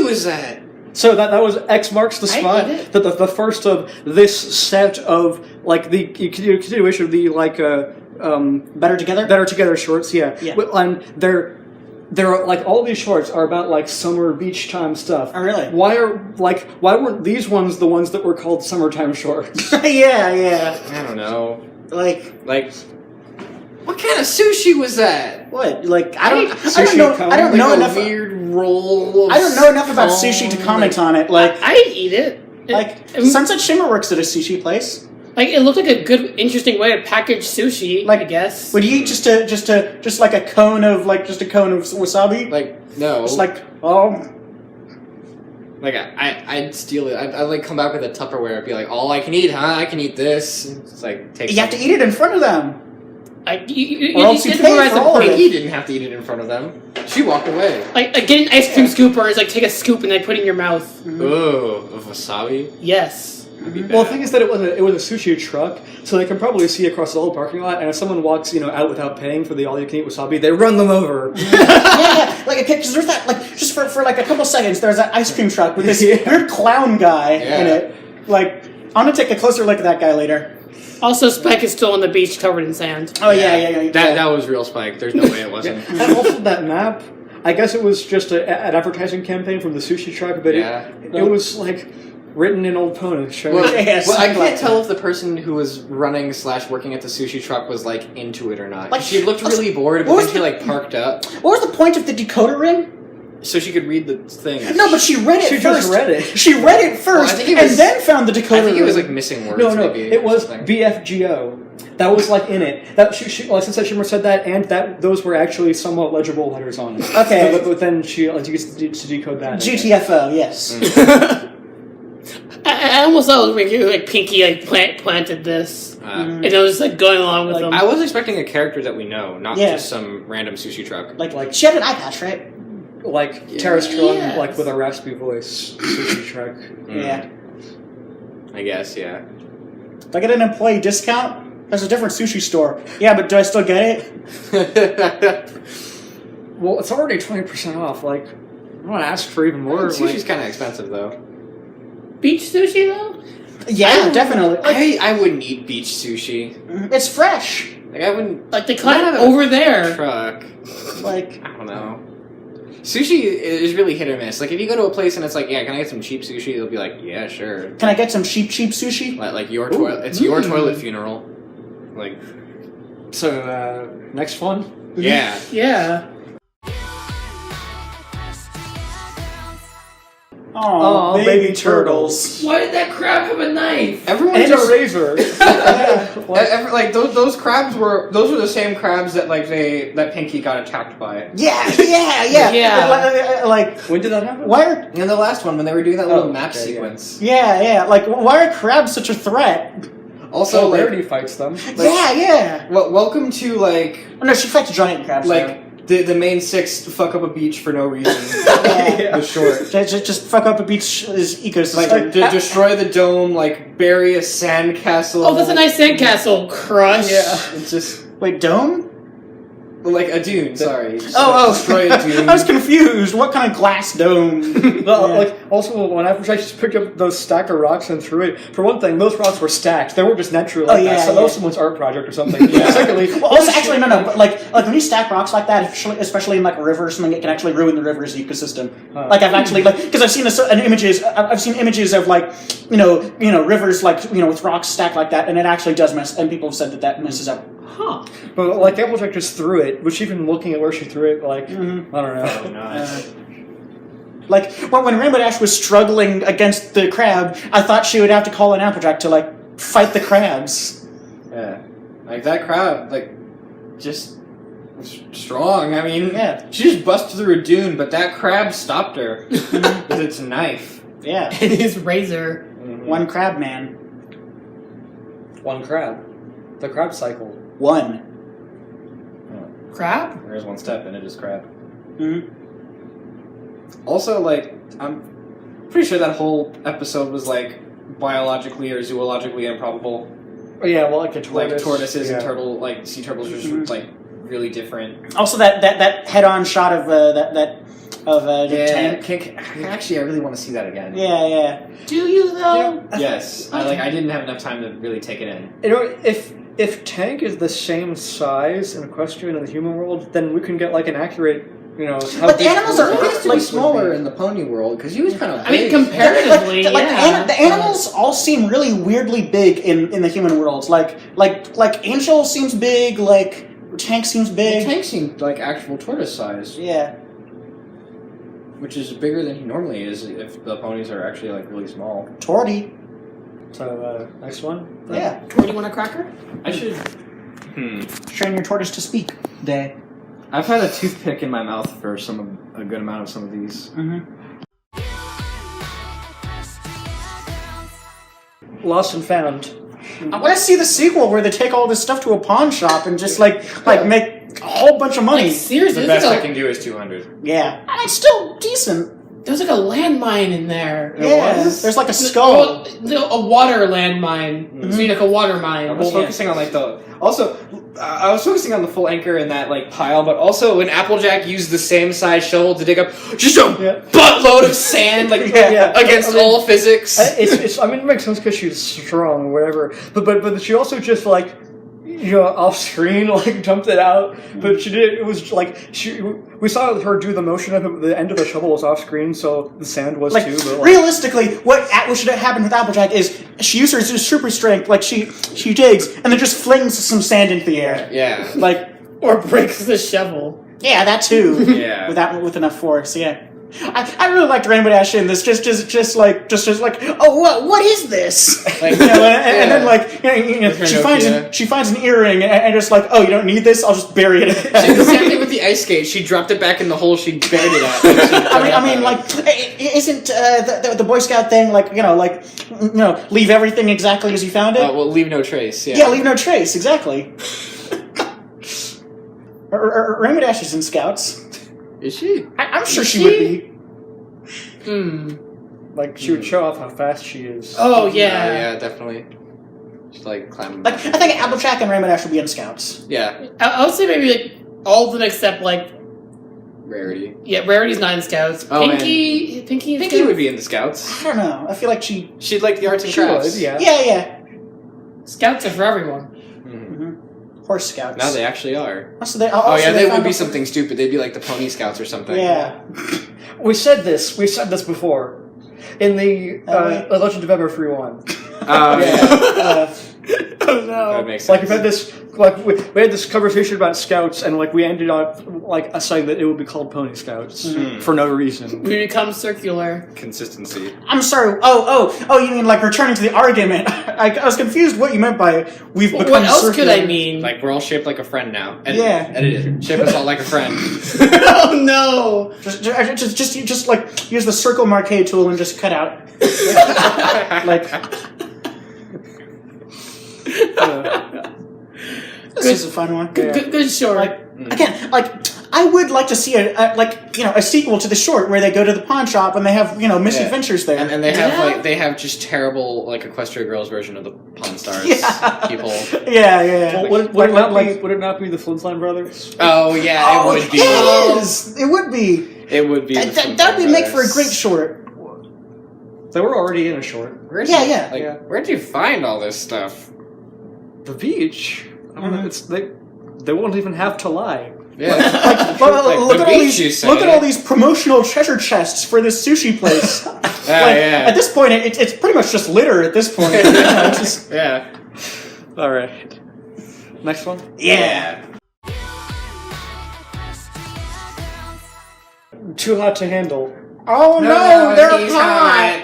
was that? So that was X marks the spot. The first of this set of like the continuation of the like Better Together shorts. Yeah. And they're like all these shorts are about like summer beach time stuff. Oh really? Why weren't these ones the ones that were called summertime shorts? yeah. I don't know. Like what kind of sushi was that? what? Like I don't Like know a enough. weird roll. I don't know enough about sushi to comment on it. Like I'd eat it. Sunset Shimmer works at a sushi place. Like it looked like a good, interesting way to package sushi. Like, I guess. Would you eat just like a cone of wasabi? Like no. Just like Like I'd steal it. I'd like come back with a Tupperware and be like, all I can eat, huh? I can eat this. It's like take. You have to eat it in front of them. You pay for all of it. Pinkie didn't have to eat it in front of them. She walked away. Like getting an ice cream scooper is like take a scoop and then put it in your mouth. Ooh, of wasabi. Yes. Well, the thing is that it was a sushi truck, so they can probably see across the whole parking lot. And if someone walks, out without paying for the all-you-can-eat wasabi, they run them over. yeah, like because there's that just for like a couple seconds, there's that ice cream truck with this weird clown guy in it. Like, I'm gonna take a closer look at that guy later. Also, Spike is still on the beach covered in sand. Oh yeah. That was real Spike. There's no way it wasn't. And also that map, I guess it was just an advertising campaign from the sushi truck, but it was like written in old Polish. Well, I can't tell if the person who was running / working at the sushi truck was like into it or not. Like she looked really bored, but then she like parked up. What was the point of the decoder ring? So she could read the thing. No, but she read it first. Just read it. She read it first, and then found the decoder ring. I think it was like missing words. No, maybe, it was BFGO. That was like in it. That Sunset Shimmer said that, and those were actually somewhat legible letters on it. Okay, but then she used to decode that. GTFO, yes. I almost thought it was like Pinkie planted this, and it was like going along with them. I was expecting a character that we know, not just some random sushi truck. Like she had an eye patch, right? Like Tara Strong, like with a raspy voice, sushi truck. Yeah. I guess, yeah. Do I get an employee discount? There's a different sushi store. Yeah, but do I still get it? Well, it's already 20% off. Like, I want to ask for even more. Sushi's kind of expensive, though. Beach sushi, though? Yeah, definitely. I wouldn't eat beach sushi. It's fresh. Like, I wouldn't... Like, they caught it over there. Truck. Like... I don't know. Sushi is really hit or miss. Like, if you go to a place and it's like, yeah, can I get some cheap sushi? They'll be like, yeah, sure. Can I get some cheap sushi? Like your toilet. It's your toilet funeral. Like... So, next one? Yeah. Yeah. Oh, baby turtles. Why did that crab have a knife? Everyone and just... a razor. like those crabs were... Those were the same crabs that that Pinkie got attacked by. Yeah. Like, when did that happen? Why are... In the last one, when they were doing that little map sequence. Yeah. Like, why are crabs such a threat? Also, Rarity fights them. Like, yeah. Well, welcome to, like... Oh, no, she fights giant crabs, like... The main 6 fuck up a beach for no reason. The short. Just fuck up a beach's ecosystem. Like, destroy the dome, like, bury a sandcastle. Oh, that's a nice sandcastle. Crush. Yeah. It's just... Wait, dome? Like a dune, sorry. Destroy a dune. I was confused. What kind of glass dome? Like, also, when I just picked up those stack of rocks and threw it, for one thing, those rocks were stacked. They weren't just naturally like that. So that was someone's art project or something. Secondly... Well, also, actually, no. But, like when you stack rocks like that, especially in, like, a river or something, it can actually ruin the river's ecosystem. Like, I've actually, like... Because I've seen I've seen images of, like, rivers, like, with rocks stacked like that, and it actually does mess... And people have said that messes up. Huh. But, like, Applejack just threw it, which even looking at where she threw it, like, I don't know. Oh, nice. Like, when Rainbow Dash was struggling against the crab, I thought she would have to call an Applejack to, like, fight the crabs. Yeah. Like, that crab, like, just strong. I mean, she just busted through a dune, but that crab stopped her with its knife. Yeah. And his razor. One crab man. One crab. The crab cycle. One. Crab? There's one step, and it is crab. Mm-hmm. Also, like, I'm pretty sure that whole episode was, like, biologically or zoologically improbable. Oh, yeah, well, like a tortoise. Like, tortoises and sea turtles are just, like, really different. Also, that head-on shot of the tank. Actually, I really want to see that again. Yeah. Do you though? Yes, I didn't have enough time to really take it in. You know, if Tank is the same size in Equestrian and the human world, then we can get like an accurate, you know. How But the animals are Like smaller in the pony world because he was kind of. I mean, comparatively, the animals all seem really weirdly big in the human world. Like Angel seems big. Like Tank seems big. Tank seemed like actual tortoise size. Yeah. Which is bigger than he normally is if the ponies are actually like really small. Torty. So next one. Yeah. What do you want a cracker? I should. Train your tortoise to speak. Day. I've had a toothpick in my mouth for a good amount of some of these. Lost and Found. I want to see the sequel where they take all this stuff to a pawn shop and just like make a whole bunch of money. Like, seriously, The this best is I like can do is 200. Yeah. And it's still decent. there's like a landmine in there. Yeah. There's like a skull. A water landmine. So you like a water mine. I was focusing on like the. Also, I was focusing on the full anchor in that like pile, but also when Applejack used the same size shovel to dig up just a buttload of sand, like against all physics. It's. I mean, it makes sense because she's strong or whatever. But she also just like, you know, off screen like dumped it out. But she did. It was like we saw her do the motion of it. The end of the shovel was off screen, so the sand was too. But realistically, what should have happened with Applejack is she used her super strength, like she digs and then just flings some sand into the air. Yeah. Like or breaks the shovel. Yeah, that too. Yeah. with enough force. Yeah. I really liked Rainbow Dash in this. Just like, oh, what is this? Like, you know, and then like, you know, she finds an earring and just like, oh, you don't need this. I'll just bury it. She did the same thing with the ice skate. She dropped it back in the hole she buried it at. I mean, like, isn't the Boy Scout thing like, leave everything exactly as you found it? Well, leave no trace. Yeah, leave no trace. Exactly. Rainbow Dash is in Scouts. Is she? I'm sure she would be. like she would show off how fast she is. Oh yeah, yeah, definitely. Just like climbing. Like I think Applejack and Rainbow Dash would be in Scouts. Yeah. I would say maybe like all of them except like Rarity. Yeah, Rarity's not in Scouts. Oh, Pinkie would be in the Scouts. I don't know. I feel like she'd like the arts and crafts. Would, yeah. Yeah. Scouts are for everyone. Horse Scouts. Now they actually are. They would be something stupid. They'd be like the Pony Scouts or something. Yeah. We said this before. In the Legend of Ever Free One. Oh, yeah. Oh no! That makes sense. Like we had this conversation about Scouts, and like we ended up like saying that it would be called Pony Scouts for no reason. We become circular. Consistency. I'm sorry. Oh! You mean like returning to the argument? I was confused what you meant by we've become. What else circular. could I mean? Like we're all shaped like a friend now. Edit it. Shape us all like a friend. Oh no! Just like use the circle marquee tool and just cut out. This is a fun one. Good short. Again, I would like to see a sequel to the short where they go to the pawn shop and they have misadventures there, and they have just terrible like Equestria Girls version of the Pawn Stars people. Yeah. Would it not be the Flintstone Brothers? Oh yeah, it would be. It would be. It would be. That would make for a great short. They were already in a short. Where'd you find all this stuff? The beach. I mean, they won't even have to lie. Yeah. Look at all these promotional treasure chests for this sushi place. At this point, it's pretty much just litter. At this point, Yeah. All right. Next one. Yeah. Too hot to handle. Oh no, they're hot.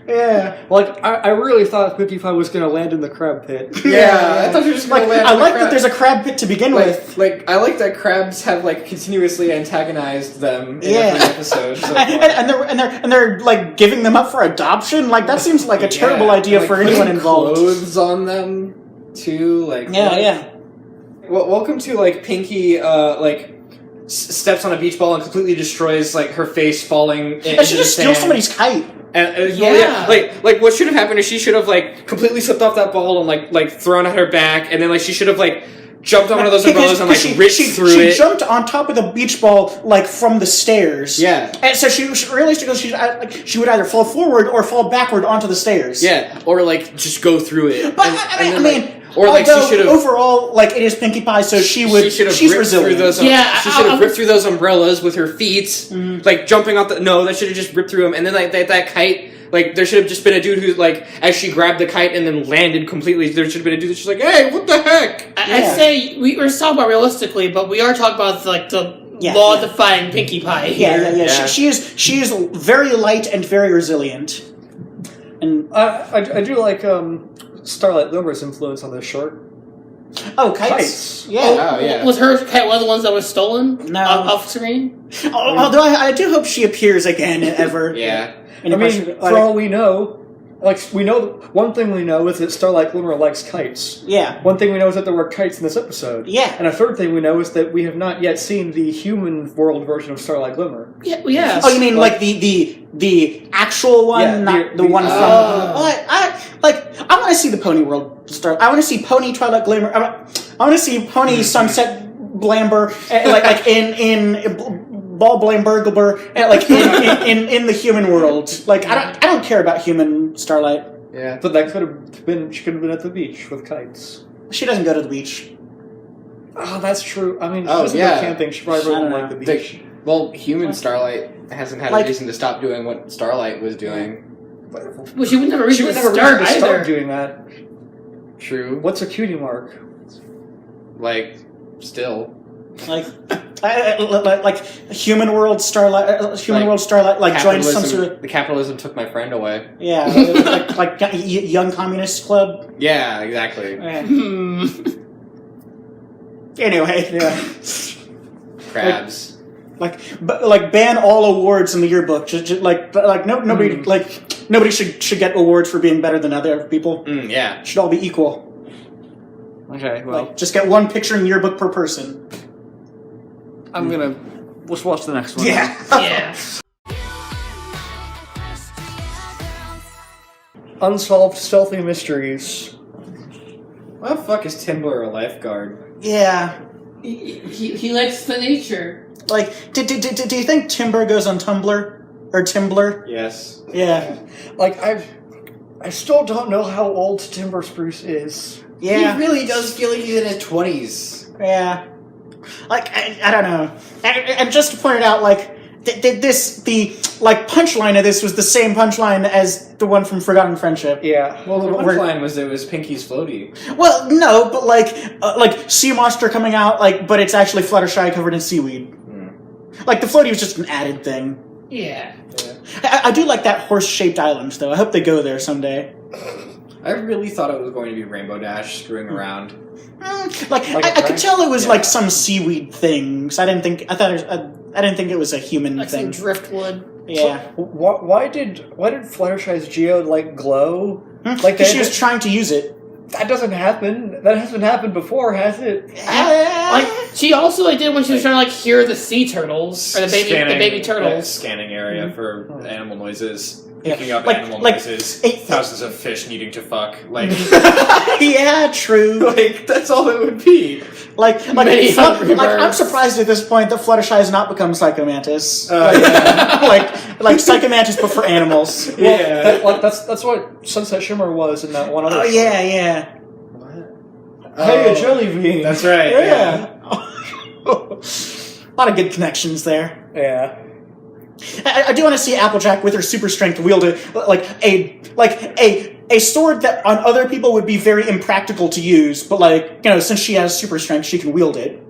Yeah. Like, I really thought Pinkie Pie was going to land in the crab pit. Yeah, I thought you were just going to land in the crab. that there's a crab pit to begin with. I like that crabs have continuously antagonized them in every episode. So and they're like giving them up for adoption. Like that seems like a terrible idea for anyone involved. Clothes on them too. Well, welcome to Pinkie. Steps on a beach ball and completely destroys her face falling into the she just sand. steals somebody's kite. Like what should have happened is she should have completely slipped off that ball and thrown at her back, and then she should have jumped on one of those umbrellas and like ripped through she it. She jumped on top of the beach ball like from the stairs. Yeah. And so she realistically she would either fall forward or fall backward onto the stairs. Yeah, or like just go through it. But and I mean, or like she should have overall, like it is Pinkie Pie, so she's resilient. Through those. Yeah, she should have ripped through those umbrellas with her feet, like jumping off the. No, that should have just ripped through them, and then like that kite. Like there should have just been a dude who like as she grabbed the kite and then landed completely. There should have been a dude that's just like, "Hey, what the heck?" I'd say we're talking about realistically, but we are talking about like the law-defying Pinkie Pie here. Yeah. She is very light and very resilient. And I do like Starlight Glimmer's influence on this short. Oh, kites. Yeah. Oh, yeah. Was her kite one of the ones that was stolen? No. Off screen? Although I do hope she appears again ever. Yeah. I mean, for all we know, one thing we know is that Starlight Glimmer likes kites. Yeah. One thing we know is that there were kites in this episode. Yeah. And a third thing we know is that we have not yet seen the human world version of Starlight Glimmer. Yeah. Oh, you mean like the actual one, not the one from? I want to see the Pony World Star. I want to see Pony Twilight Glimmer. I want to see Pony Sunset Blamber, like in Ball Blambergelber, like in the human world. Like I don't care about human Starlight. Yeah. But that could have been. She could have been at the beach with kites. She doesn't go to the beach. Oh, that's true. I mean, she doesn't go camping. She probably wouldn't like the beach. Human Starlight hasn't had a reason to stop doing what Starlight was doing. Well, she would never reach the start either. Start doing that. True. What's a cutie mark? Like, still. Like human world Starlight, like joins some sort of. The capitalism took my friend away. Yeah, like young communist club. Yeah, exactly. Yeah. Anyway, yeah. Crabs. Like ban all awards in the yearbook. Just nobody should get awards for being better than other people. Yeah, should all be equal. Okay, well, just get one picture in the yearbook per person. Let's watch the next one. Yeah. Yeah. Unsolved Selfie Mysteries. Why the fuck is Timber a lifeguard? Yeah. He likes the nature. Like, do you think Timber goes on Tumblr? Or Timblr? Yes. Yeah. Like, I still don't know how old Timber Spruce is. Yeah. He really does feel like he's in his 20s. Yeah. Like, I don't know. And just to point it out, like, the punchline of this was the same punchline as the one from Forgotten Friendship. Yeah. Well, the punchline was it was Pinkie's floaty. Well, no, but like sea monster coming out, like, but it's actually Fluttershy covered in seaweed. Like, the floaty was just an added thing. Yeah. I do like that horse-shaped island, though. I hope they go there someday. I really thought it was going to be Rainbow Dash screwing around. I could tell it was like some seaweed thing. So I didn't think it was a human like thing. Some driftwood. Yeah. Why did Fluttershy's geode like glow? Like she was trying to use it. That doesn't happen. That hasn't happened before, has it? Like she also did when she was trying to like hear the sea turtles or the baby turtles. Scanning area for animal noises. Picking up like, animal like, noises. Thousands of fish needing to fuck. Like yeah, true. Like that's all it would be. I'm surprised at this point that Fluttershy has not become Psycho Mantis. Like Psycho Mantis, but for animals. Well, that's what Sunset Shimmer was in that one other. Oh yeah. What? Hey, a jelly bean. That's right. Yeah. A lot of good connections there. Yeah. I do want to see Applejack with her super strength wield a sword that on other people would be very impractical to use, but since she has super strength, she can wield it.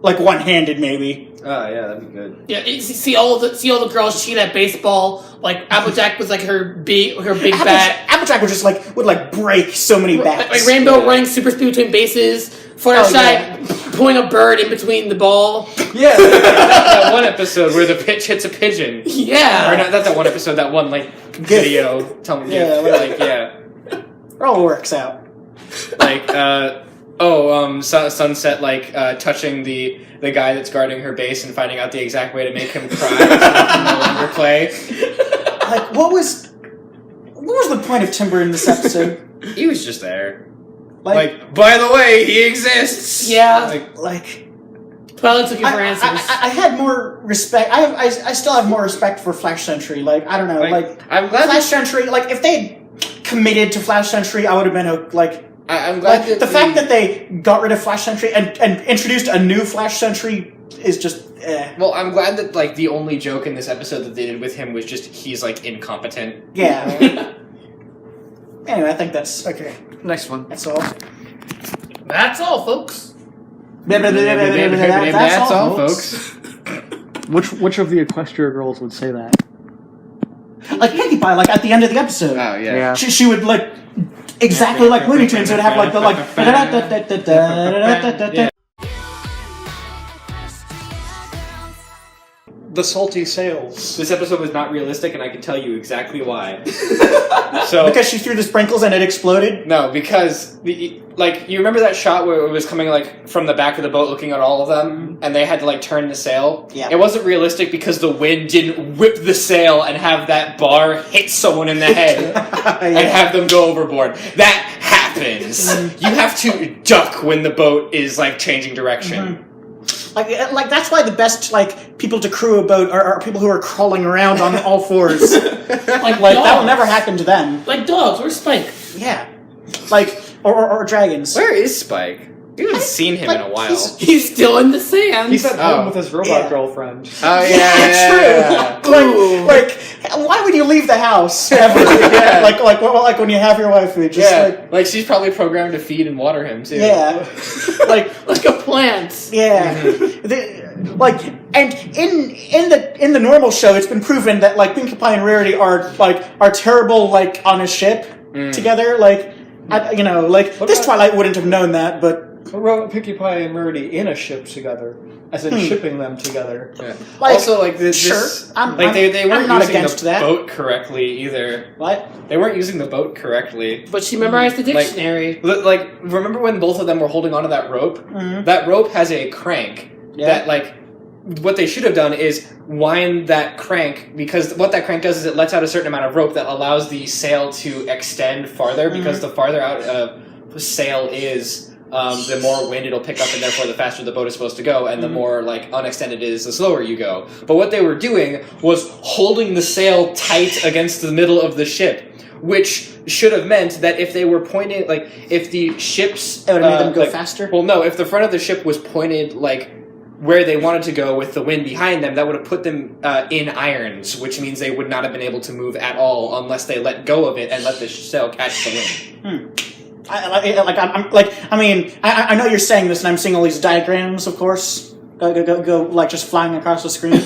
Like one-handed, maybe. Oh yeah, that'd be good. Yeah, see all the girls cheat at baseball. Like Applejack was like her big bat. Applejack would break so many bats. Like Rainbow running super speed between bases. Fluttershy pulling a bird in between the ball. Yeah, that one episode where the pitch hits a pigeon. Yeah, or not that one episode. That one video. Tell me, it all works out. Sunset touching the guy that's guarding her base and finding out the exact way to make him cry so he can no longer play. What was the point of Timber in this episode? He was just there. Like, by the way, he exists. Yeah. Like Twilight's looking for answers. I had more respect. I still have more respect for Flash Sentry. Like, I don't know. Like I'm glad Flash Sentry. Like, if they committed to Flash Sentry, I would have been I'm glad that the fact that they got rid of Flash Sentry and introduced a new Flash Sentry is just. Well, I'm glad that like the only joke in this episode that they did with him was just he's like incompetent. Yeah. Anyway, I think that's Okay, next one. that's all. That's all, folks. That's all, folks. Which of the Equestria girls would say that? Like Pinkie Pie, like at the end of the episode. Oh yeah. She would like exactly like Looney Tunes. It would have like the like. The salty sails. This episode was not realistic, and I can tell you exactly why. So Because she threw the sprinkles and it exploded. no, because like you remember that shot where it was coming like from the back of the boat, looking at all of them, and they had to like turn the sail. Yeah. It wasn't realistic because the wind didn't whip the sail and have that bar hit someone in the head and have them go overboard. That happens. You have to duck when the boat is like changing direction. Like that's why the best like people to crew a boat are people who are crawling around on all fours. Like Like dogs. that will never happen to them. Like dogs. Where's Spike? Yeah. Like or dragons. Where is Spike? You haven't seen him in a while. He's still in the sand. He's at home with his robot Yeah. girlfriend. Oh yeah, Yeah, true. Like why would you leave the house ever? Yeah. Like when you have your waifu, just Yeah, like she's probably programmed to feed and water him too. yeah, like Like a plant. yeah, and in the normal show, it's been proven that like Pinkie Pie and Rarity are terrible like on a ship together. Like this Twilight wouldn't have known that, but. Well, Pinkie Pie and Rarity in a ship together, as in shipping them together. Yeah. Like, also, like this, sure, they weren't I'm not using against the that. boat correctly either. What? They weren't using the boat correctly. But she memorized the Like- dictionary. Like, remember when both of them were holding onto that rope? Mhm. That rope has a crank. Yeah. That like, what they should have done is wind that crank, because what that crank does is it lets out a certain amount of rope that allows the sail to extend farther. Because the farther out a sail is, the more wind it'll pick up, and therefore the faster the boat is supposed to go, and the more like unextended it is, the slower you go. But what they were doing was holding the sail tight against the middle of the ship, which should have meant that if they were pointed, like if the ships, It would have made them go faster? Well, no, if the front of the ship was pointed like where they wanted to go with the wind behind them, that would have put them in irons, which means they would not have been able to move at all unless they let go of it and let the sail catch the wind. I know you're saying this, and I'm seeing all these diagrams, of course. Go, like just flying across the screen.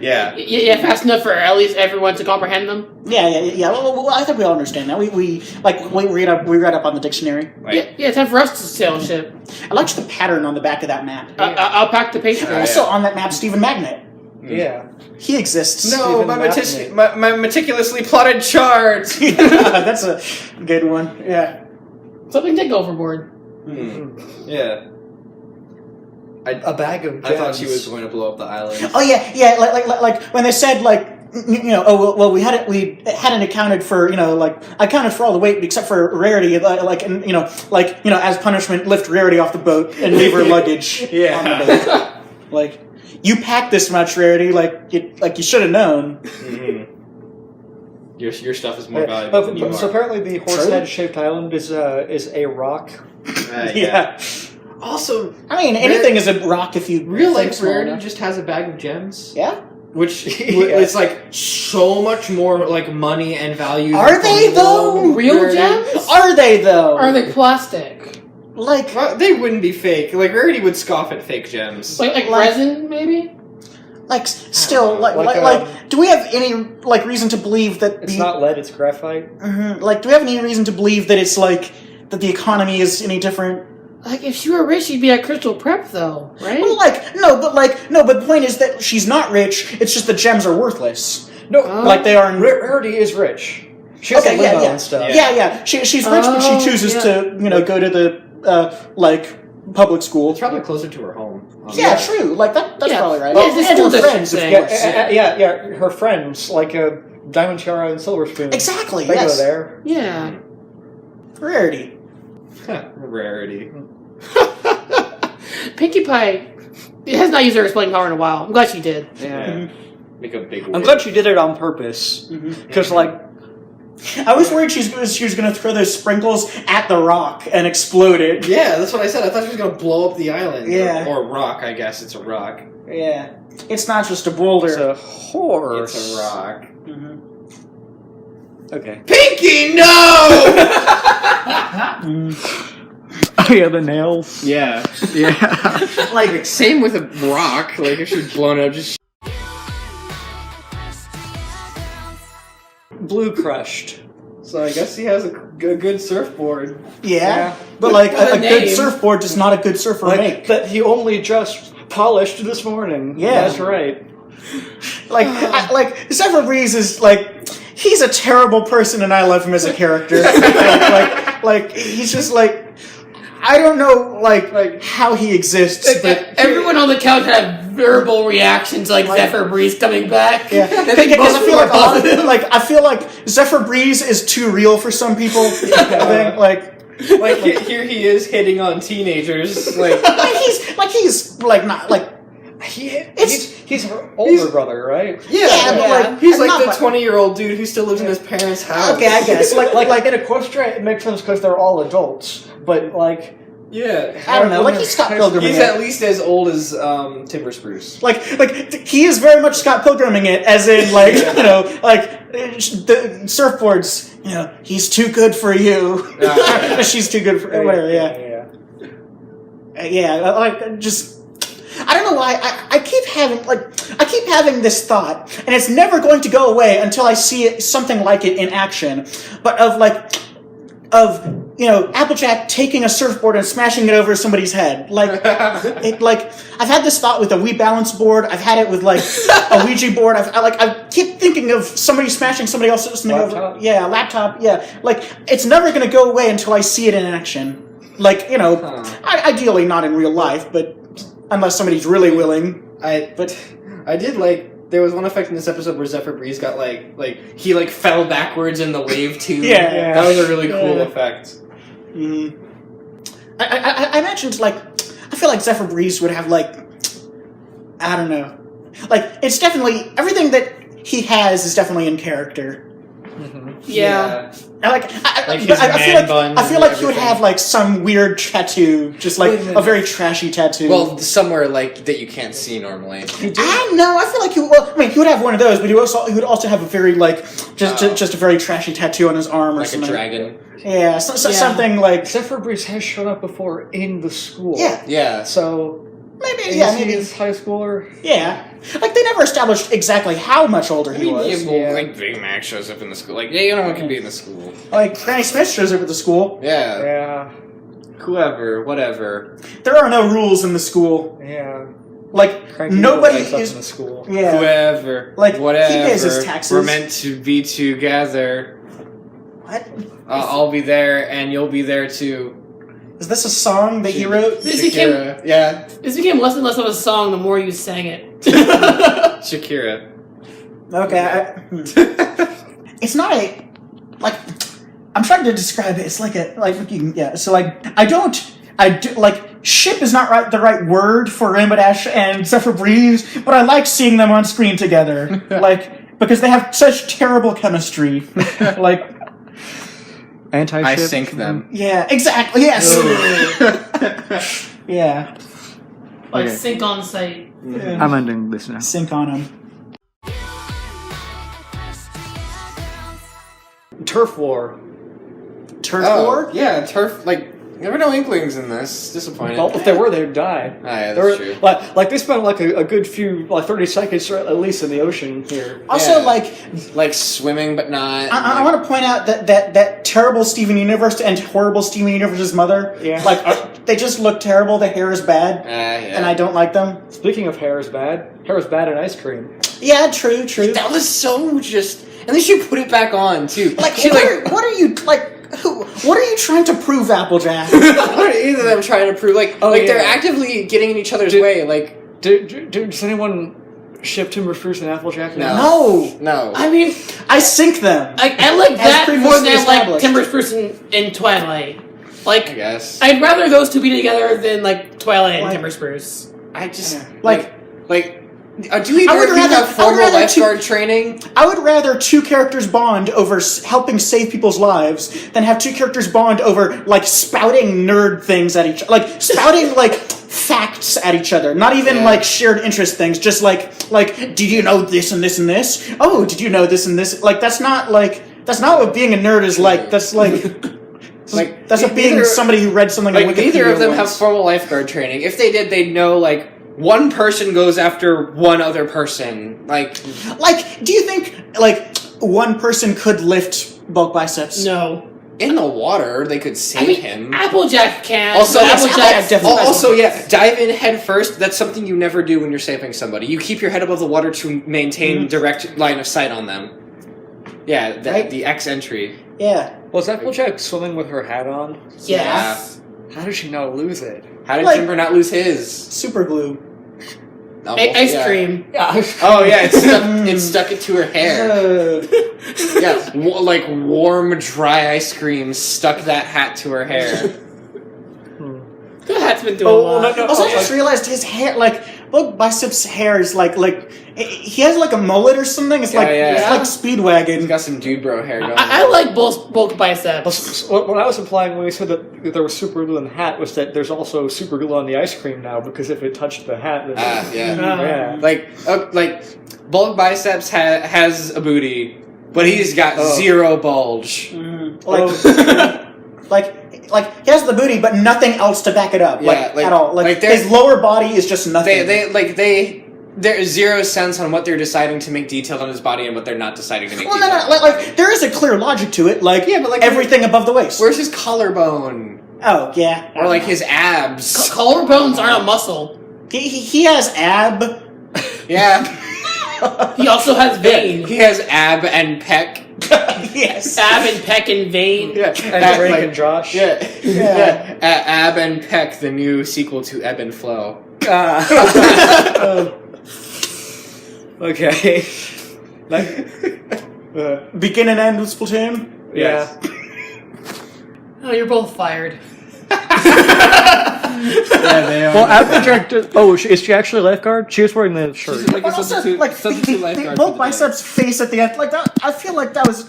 Yeah. Yeah, fast enough for at least everyone to comprehend them. Yeah. Well, I think we all understand that. We read up on the dictionary. Right. Yeah, time for us to sail a ship. I liked the pattern on the back of that map. I'll pack the pastry. Yeah. Also on that map, Stephen Magnet. Yeah. He exists. No, Stephen my meticulously plotted chart. That's a good one. Yeah. Something did go overboard. Yeah. A bag of gems. I thought she was going to blow up the island. Oh yeah. Like when they said we hadn't accounted for accounted for all the weight except for Rarity, as punishment, lift Rarity off the boat and leave her luggage on the boat. Like, you packed this much, Rarity. You should have known. Mm-hmm. Your stuff is more valuable than you So are. apparently the horsehead-shaped island is a rock. Yeah. Also, I mean, anything is a rock if you real think life small Rarity enough. just has a bag of gems. Yeah. Which is like so much more like money and value. Are than they, though? Real Rarity. gems? Are they though? Or are they plastic? Like Well, they wouldn't be fake. Like Rarity would scoff at fake gems. Like resin, maybe? still Like, do we have any reason to believe that It's not lead, it's graphite. do we have any reason to believe that it's that the economy is any different? Like, if she were rich, she'd be at Crystal Prep, though, right? Well, but the point is that she's not rich. It's just the gems are worthless. No, Like they are in. Rarity is rich. She has a limo and stuff. Yeah. She's rich, but she chooses to go to the public school. It's probably closer to her home. Yeah, true. That's Yeah. probably right. Yeah, it's and still her the friends, of thing. course. Yeah. Her friends, like Diamond Tiara and Silver Spoon. Exactly. They Yes. go there. Yeah. Rarity. Rarity. Pinkie Pie has not used her explaining power in a while. I'm glad she did. Yeah. Make a big. I'm glad she did it on purpose. Because, like, I was worried she was going to throw those sprinkles at the rock and explode it. Yeah, that's what I said. I thought she was gonna blow up the island. Yeah. Or rock. I guess it's a rock. Yeah. It's not just a boulder. it's a horse. It's a rock. Okay. Pinkie, no! Oh, yeah, the nails. Yeah. Yeah. Like, same with a rock. Like, if she'd blown up, just. Blue crushed. So I guess he has a good surfboard. Yeah. But, like, What a a good name. surfboard does not a good surfer Like, make. that he only just polished this morning. Yeah. That's right. Like Zephyr Breeze is, like, he's a terrible person and I love him as a character. like, he's just, like, I don't know, like how he exists, but... Everyone on the couch had verbal reactions like Zephyr Breeze coming back. Yeah, because I feel like Zephyr Breeze is too real for some people. I think, Like, here he is hitting on teenagers. Like, He's her older brother, right? yeah, but, like, he's I'm like not- the 20-year-old dude who still lives in his parents' house. Okay, I guess. Like in Equestria, it makes sense because they're all adults. But like, Yeah. I don't know. Like, he's Scott Pilgriming He's it. at least as old as Timber Spruce. Like he is very much Scott Pilgriming it, as in, like, you know, like, the surfboards, you know, he's too good for you. She's too good for whatever, yeah. Like, just... I don't know why I keep having this thought, and it's never going to go away until I see something like it in action. But you know, Applejack taking a surfboard and smashing it over somebody's head. Like I've had this thought with a Wii balance board. I've had it with, like, a Ouija board. I keep thinking of somebody smashing somebody else's something over. Yeah, a laptop. Yeah, like, it's never going to go away until I see it in action. Like, you know, ideally not in real life, but unless somebody's really willing. I did like. There was one effect in this episode where Zephyr Breeze got he fell backwards in the wave tube. Yeah. That was a really cool effect. I mentioned, like, I feel like Zephyr Breeze would have, like, I don't know, like, it's definitely everything that he has is definitely in character. Yeah. I feel like he would have, like, some weird tattoo, just like a very trashy tattoo. Well, somewhere that you can't see normally. I don't know. I feel like he would have one of those, but he would also have a very, like, just a very trashy tattoo on his arm or Like something. a dragon. Yeah, something like. Zephyr Breeze has shown up before in the school. Yeah. Yeah. So Maybe he's high schooler. Yeah, like, they never established exactly how much older he was. Like Big Mac shows up in the school. Like, anyone can be in the school. Like, Granny Smith shows up at the school. Yeah. Yeah. Whoever, whatever. There are no rules in the school. Yeah. Like, Cranky nobody wakes up is in the school. Yeah. Whoever. Like, he whatever. pays his taxes. We're meant to be together. What? I'll be there, and you'll be there too. Is this a song that he wrote? This became less and less of a song the more you sang it. Shakira. Okay. It's not a, like, I'm trying to describe it. It's like so, like, ship is not the right word for Rainbow Dash and Zephyr Breeze, but I like seeing them on screen together. Like, because they have such terrible chemistry. Like, Anti-ship. I sink them. yeah, exactly, yes. Yeah. Like, Okay. sync on site. Yeah. I'm ending this now. Sync on them. Turf war. Turf Oh, war? yeah, turf. There were no Inklings in this. Disappointed. Well, if they were, they'd die. Ah, yeah, They were- that's true. Like they spent a good few 30 seconds at least in the ocean here. Also, Yeah. like, swimming, but not. I want to point out that terrible Steven Universe and horrible Steven Universe's mother. Yeah. Like, they just look terrible. The hair is bad, Yeah. and I don't like them. Speaking of hair is bad. Hair is bad in ice cream. Yeah, true. That was so just. At least you put it back on too. Like, She, what are you like? What are you trying to prove, Applejack? what are either of them trying to prove? yeah. They're actively getting in each other's way. Like, Does anyone ship Timber Spruce and Applejack? No. No, no. I mean, I sink them. I like As that more previously than like established. Timber Spruce in Twilight. Like, I guess. I'd rather those two be together than like Twilight and Timber Spruce. I just Like- do either I would of you rather- have I would formal rather lifeguard training? I would rather two characters bond over helping save people's lives than have two characters bond over like spouting nerd things at each like spouting like facts at each other. Not even like shared interest things. Just like did you know this and this and this? Oh, did you know this and this? Like that's not what being a nerd is like. That's like. Like That's what being somebody who read something like on Wikipedia neither of them have once. formal lifeguard training. If they did, they'd know like one person goes after one other person. Like, do you think like one person could lift bulk biceps? No. in the water, they could save him. Applejack can. Also, Applejack definitely. Also, yeah, dive in head first. That's something you never do when you're saving somebody. You keep your head above the water to maintain direct line of sight on them. Yeah, the X entry. Yeah. Was Applejack swimming with her hat on? Yes. How did she not lose it? How did Like- Timber not lose his? Super glue. Ice cream. Yeah. Oh yeah, it stuck it to her hair. Yeah, like warm, dry ice cream stuck that hat to her hair. The hat's been doing a lot. Also, I just realized his hair, like, Bulk Biceps' hair is like he has like a mullet or something. It's like it's like He's Speedwagon. got some dude bro hair going. I like bulk biceps. What I was implying when we said that there was super glue on the hat was that there's also super glue on the ice cream now, because if it touched the hat, then Yeah. Like Bulk Biceps has a booty, but he's got zero bulge. Like he has the booty, but nothing else to back it up. Like at all. Like his lower body is just nothing. There's zero sense on what they're deciding to make detailed on his body and what they're not deciding to make Well, detailed. no. Like there is a clear logic to it. Like Yeah, but, like, everything above the waist. Where's his collarbone? Oh yeah. Or like his abs? Collarbones aren't a muscle. He has ab. Yeah. He also has vein. He has ab and pec. Yes. Ab and peck and vein. and Drake and Josh. Yeah. Ab and Peck, the new sequel to Ebb and Flow. Okay. Begin and end with Splatoon. Yeah. Oh, you're both fired. Yeah, they are. Well, Applejack. Is she actually a lifeguard? She was wearing the shirt. Like But also, like the Bulk Biceps face at the end, like that. I feel like that was.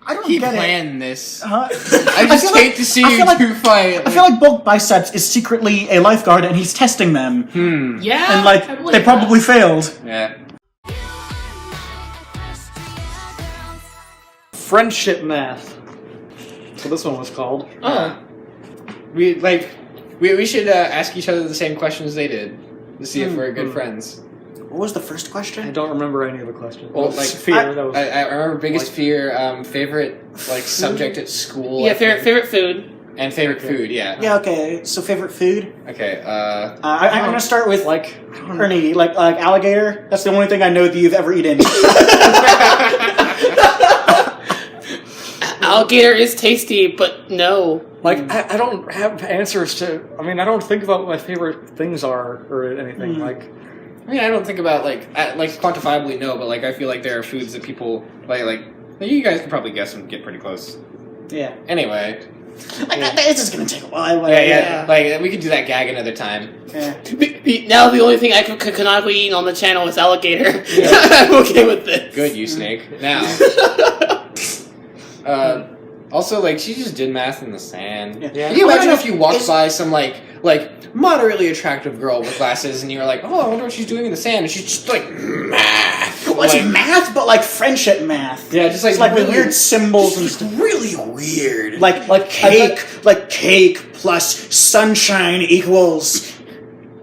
I don't He get it. planned this. Huh? I just feel hate like- to see I you feel like- two fight. I feel like Bulk Biceps is secretly a lifeguard and he's testing them. Yeah. And like I believe they probably failed. Yeah. Friendship math. So this one was called. Oh. We should ask each other the same questions they did to see if we're good friends. What was the first I question? don't remember any of the questions. Well, like fear. That was. I remember biggest fear, favorite subject at school. Yeah, I think. favorite food. And favorite food. Yeah. Yeah. Okay. So favorite food. Okay. I'm gonna start with like Ernie. Like alligator. That's the only thing I know that you've ever eaten. Alligator is tasty, but no. Like I don't have answers to. I mean, I don't think about what my favorite things are or anything. Like I mean, I don't think about like quantifiably no, but like I feel like there are foods that people like you guys can probably guess and get pretty close. Yeah. Anyway. It's just gonna take a while. Yeah. Like we could do that gag another time. Yeah. Now the only thing I could canonically eat on the channel is alligator. I'm okay with this. Good, you snake. Now. Also, like, she just did math in the sand. Yeah. Can you imagine if you walked by some, like moderately attractive girl with glasses and you were like, oh, I wonder what she's doing in the sand, and she's just like, math. Well, it's math, but like friendship math. Yeah, just like, It's like really, with weird symbols and stuff. really weird. Like cake plus sunshine equals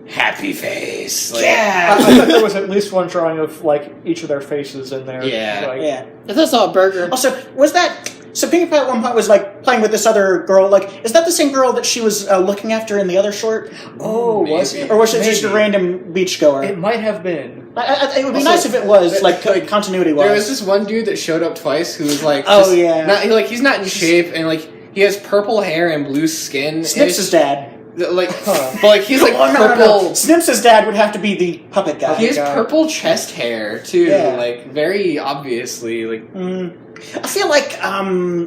happy face. Like, yeah. I thought there was at least one drawing of like each of their faces in there. Yeah. Like, Yeah. I thought I saw a burger. Also, was that so? Pinkie Pie at one point was like playing with this other girl. Like, is that the same girl that she was looking after in the other short, Oh, was Maybe. it? or was it just a Maybe. random beachgoer? It might have been. It would be Also, nice if it was like like, continuity There was wise. this one dude that showed up twice who was like, Oh, just yeah. he's not in shape, and like he has purple hair and blue skin. Snips' dad. Like, but like he's like Oh, no, purple. no. Snips' dad would have to be the puppet guy. He has God. purple chest hair too, Yeah. like very obviously. Like I feel like,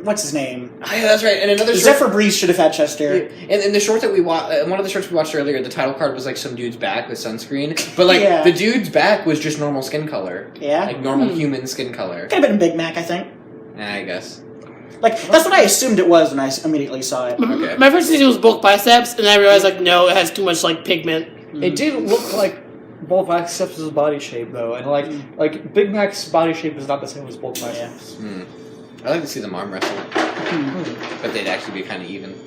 what's his name? Oh, yeah, that's right. And another short, Zephyr Breeze should have had chest hair. and in the short that we watched, one of the shorts we watched earlier, the title card was like some dude's back with sunscreen, but like Yeah. the dude's back was just normal skin color. Yeah? Like normal human skin color. Could have been Big Mac, I think. I guess. Like, that's what I assumed it was when I immediately saw it. Okay. My first thinking was bulk biceps, and then I realized like no, it has too much like pigment. It did look like Bulk Biceps' body shape, though, and like Big Mac's body shape is not the same as Bulk Biceps. I'd like to see them arm wrestle, but they'd actually be kind of even.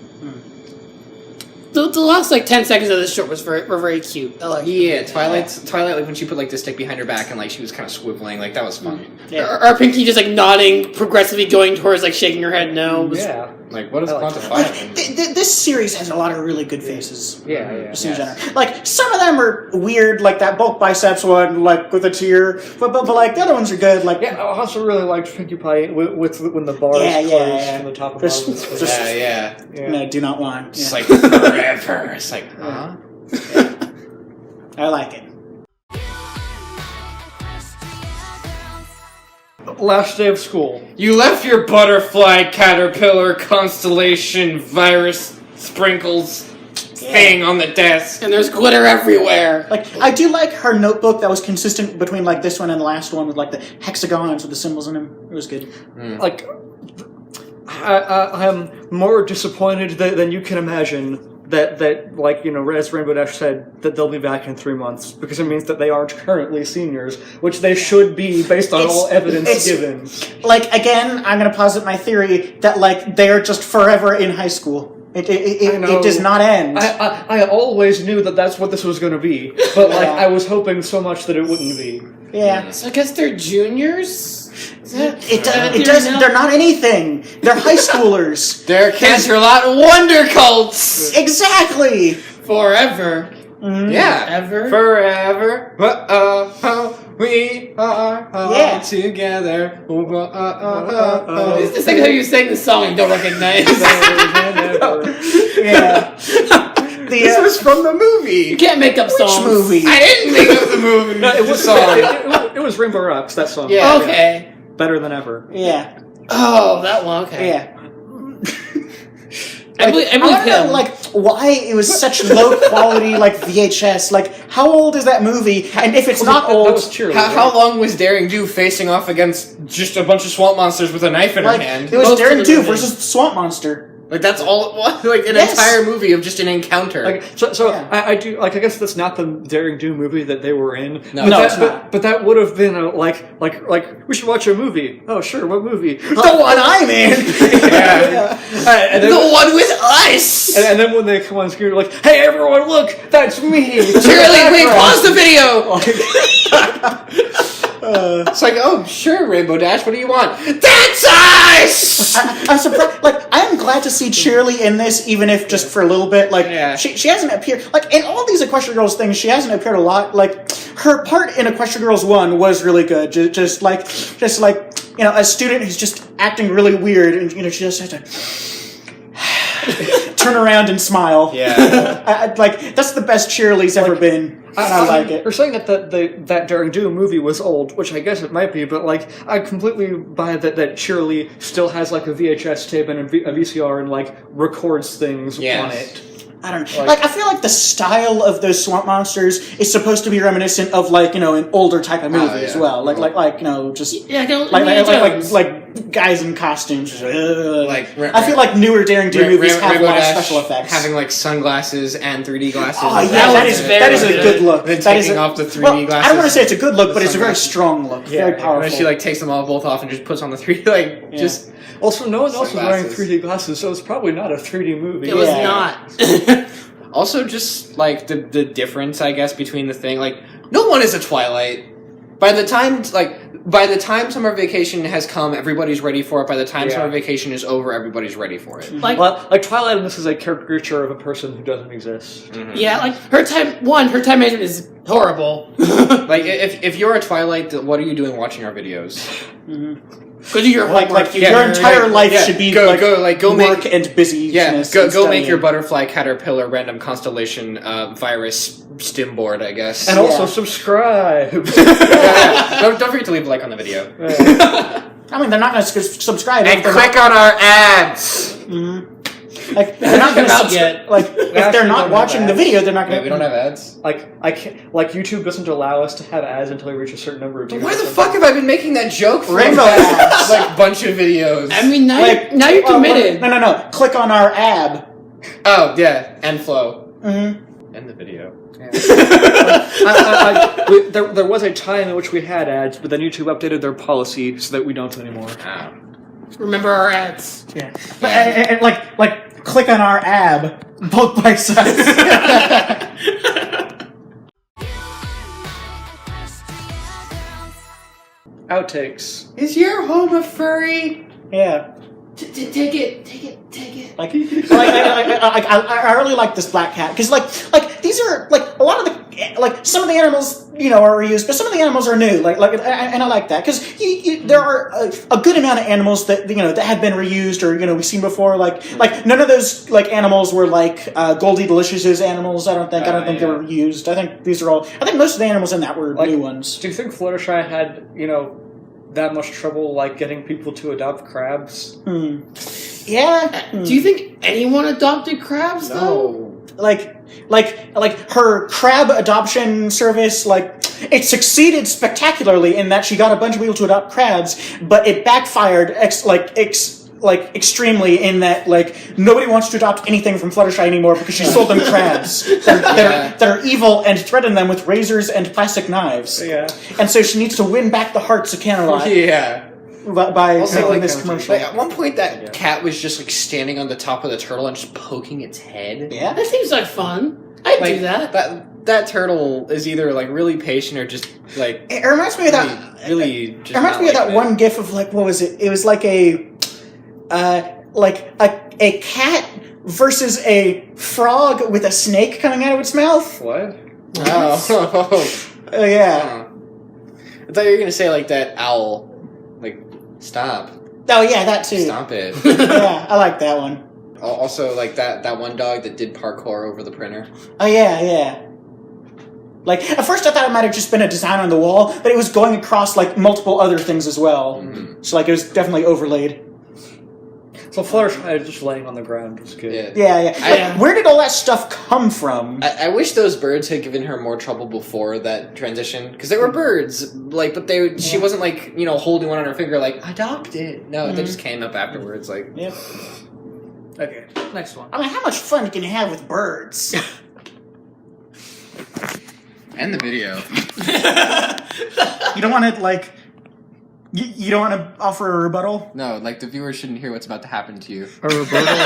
The last like 10 seconds of this short were very cute. I like. Yeah, Twilight, like when she put like the stick behind her back and like she was kind of swiveling, like that was fun. Yeah. Or Pinkie just like nodding, progressively going towards like shaking her head no. Yeah. Like what is I like quantifying? This series has a lot of really good faces. Yeah. Just in general. Like, some of them are weird, like that Bulk Biceps one, like, with a tear, but like, the other ones are good, like... Yeah, I also really liked Pinkie Pie with when the bars closed from the top and Just- bottom of the just- screen. Yeah. No, do not want. It's Yeah. like forever. It's like, huh? I like it. Last day of school. You left your butterfly, caterpillar, constellation, virus, sprinkles thing on the desk. And there's glitter everywhere. Like, I do like her notebook that was consistent between, like, this one and the last one with, like, the hexagons with the symbols in them. It was good. Like, I am more disappointed than you can imagine that like, you know, as Rainbow Dash said, that they'll be back in 3 months, because it means that they aren't currently seniors, which they should be based on all evidence given. Like, again, I'm going to posit my theory that, like, they're just forever in high school. It does not end. I always knew that that's what this was going to be, but like I was hoping so much that it wouldn't be. Yeah. So I guess they're juniors? It does. They're not anything. They're high schoolers. They're Canterlot Wonder Cults! Exactly. Forever. Yeah. Ever? Forever. We are all together. It's the second time you sang the song and don't recognize. Yeah. This was from the movie. You can't make up songs. Which movie? I didn't make up the movie. No, it was the song. It was Rainbow Rocks, that song. Yeah. Okay. Better than ever. Yeah. Oh, that one. Okay. Yeah. I believe I want to know, him. like, why it was such low quality, like, VHS. Like, how old is that movie? And if it's not That old, was Cheerleader. How long was Daring Do facing off against just a bunch of swamp monsters with a knife in her like, hand? it was Most Daring of 2 them versus Swamp Monster. Like that's all it was. Like an Yes. entire movie of just an encounter. Like, so Yeah. I do, like, I guess that's not the Daring Do movie that they were in. No. But No, that, it's not. But that would have been a, like, we should watch a movie. Oh, sure, what movie? The one I'm in! Yeah. And then, The one with us. and then when they come on screen, they're like, hey, everyone, look, that's me! Cheerlead, wait, pause the video. Like, It's like, oh, sure, Rainbow Dash. What do you want? That's us. I'm surprised. Like, I'm glad to see Cheerly in this, even if just for a little bit. Like, Yeah. she hasn't appeared. Like, in all these Equestria Girls things, she hasn't appeared a lot. Like, her part in Equestria Girls 1 was really good. Just like, you know, a student who's just acting really weird, and, you know, she just has to turn around and smile. Yeah. Like, that's the best Cheerly's ever been. I like it. They're saying that that Daring Do movie was old, which I guess it might be, but like I completely buy that Shirley still has like a VHS tape and a VCR and like records things on it. I don't know. Like, I feel like the style of those swamp monsters is supposed to be reminiscent of, like, you know, an older type of movie as well. Like, you know, just Yeah, like guys in costumes. I feel like newer Daring Do movies have a Rainbow lot of Dash special effects. having like sunglasses and 3D glasses. Oh yeah, That that is a good look. Then That is taking a, off the 3D well, glasses. I don't want to say it's a good look, but The it's a very sunglasses. strong look, very powerful. And then she like takes them all both off and just puts on the 3D just. Also, no one else was wearing Sunglasses. 3D glasses, so it's probably not a 3D movie. It was Yeah. not. Also, just like the difference, I guess, between the thing. Like, no one is a Twilight. By the time summer vacation has come, everybody's ready for it. By the time summer vacation is over, everybody's ready for it. Like, Like Twilight, and this is a caricature of a person who doesn't exist. yeah, like her time management is horrible. Like, if you're a Twilight, what are you doing watching our videos? Go do your homework. Like Yeah, your entire life yeah, should be go work and busy. Yeah, go make your butterfly, caterpillar, random constellation, virus stim board, I guess. And also subscribe. Don't forget to leave a like on the video. I mean, they're not going to subscribe. And click on our ads. Like they're not going to subscribe. Like if they're not watching the video, they're not going to. We don't have ads. Like I can't. Like YouTube doesn't allow us to have ads until we reach a certain number of views. Why the fuck have I been making that joke for Rainbow ads? like bunch of videos? I mean, now you're committed. No. Click on our ab. Oh yeah, and flow. End the video. Yeah. There was a time in which we had ads, but then YouTube updated their policy so that we don't anymore. Oh. Remember our ads. Yeah. But, and like click on our ab. Both by sides. Outtakes. Is your home a furry? Yeah. Take it. Like I really like this black cat because like these are like a lot of the like some of the animals are reused, but some of the animals are new. And I like that because there are a good amount of animals that that have been reused or we've seen before. Like none of those like animals were like Goldie Delicious's animals. I don't think they were reused. I think these are all. I think most of the animals in that were new ones. Do you think Fluttershy had that much trouble like getting people to adopt crabs? Yeah. Do you think anyone adopted crabs though? Like her crab adoption service, like it succeeded spectacularly in that she got a bunch of people to adopt crabs, but it backfired extremely in that like nobody wants to adopt anything from Fluttershy anymore because she sold them crabs that are evil and threaten them with razors and plastic knives. Yeah. And so she needs to win back the hearts of Camelot. Yeah. By Also, making this commercial. Like, at one point, that cat was just like standing on the top of the turtle and just poking its head. Yeah. That seems like fun. I'd Like, do that. That turtle is either like really patient or just like It reminds me of that. really. Just It reminds me of that one GIF of like what was it? It was like a cat versus a frog with a snake coming out of its mouth. What? Oh. Yeah. I thought you were gonna say like that owl. Like, stop. Oh yeah, that too. Stop it. Yeah, I like that one. Also, like that one dog that did parkour over the printer. Oh yeah. Like at first I thought it might have just been a design on the wall, but it was going across like multiple other things as well. So like it was definitely overlaid. So Fluttershy just laying on the ground was good. Yeah. Yeah. Where did all that stuff come from? I wish those birds had given her more trouble before that transition, because they were birds. Like, but she wasn't like holding one on her finger like adopt it. No, they just came up afterwards. Like, Yep. Okay, next one. I mean, how much fun can you have with birds? end the video. You don't want to like. You don't want to offer a rebuttal? No, like the viewers shouldn't hear what's about to happen to you. A rebuttal.